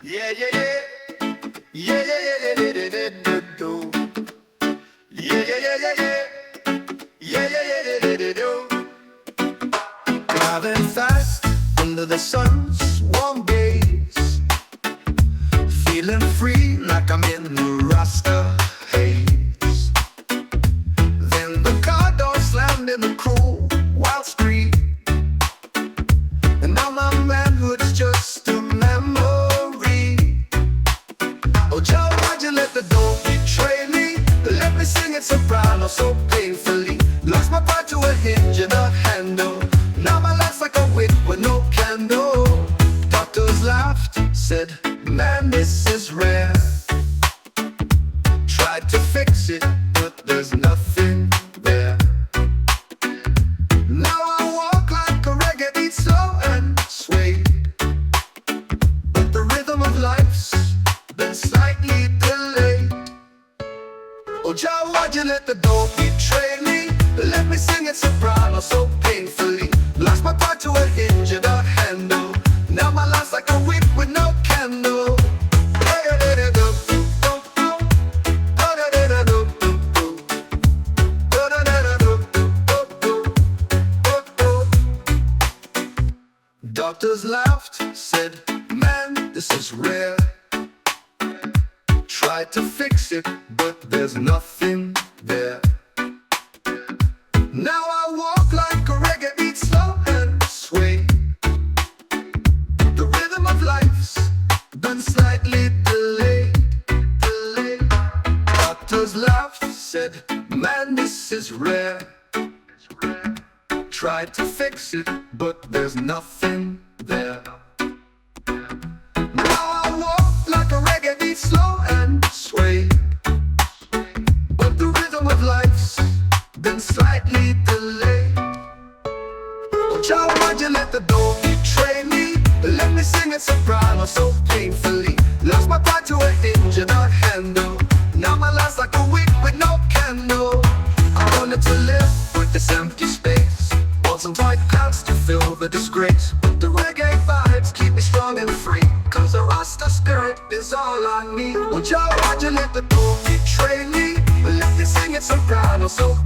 Yeah, yeah, yeah. Yeah, yeah, yeah, yeah, yeah, yeah, yeah, do. Yeah, yeah, yeah, yeah, yeah. Yeah, yeah, yeah, yeah, yeah, yeah, do. Driving fast under the sun's warm gaze, feeling free like I'm in the Rasta haze. Then the car door slammed in the cool wild street, and now my manhood's just a memory. Oh Joe, why'd you let the door betray me? Let me sing it soprano so painfully. Lost my pride to a hinge and a handle. Now my life's like a wick with no candle. Doctors laughed, said, man, this is rare. Tried to fix it, but there's nothing there. Now I walk like a reggae beat, slow and swayed, but the rhythm of life's been slightly delayed. Oh Jah, why'd you let the door betray me? Let me sing it soprano so painfully. Lost my part to a hinge and a handle. Now my life's like a wick with no candle. Doctors laughed, said, man, this is rare. Tried to fix it, but there's nothing there. Now I walk like a reggae beat, slow and sway. The rhythm of life's been slightly delayed. Doctors laughed, said, man, this is rare. Tried to fix it, but there's nothing there. Now I walk like a reggae beat, slow and sway, but the rhythm of life's been slightly delayed. Oh child, why'd you let the door betray me? Let me sing it soprano so painfully. Lost my pride to a hinge and a handle. Now my life's like a wick with no candle. I wanted to live with this empty space, want some white clouds to fill the disgrace. But the reggae vibes keep me strong and free, cause the Rasta spirit is all I need. Oh child, why'd you let the door betray me? Let me sing it soprano so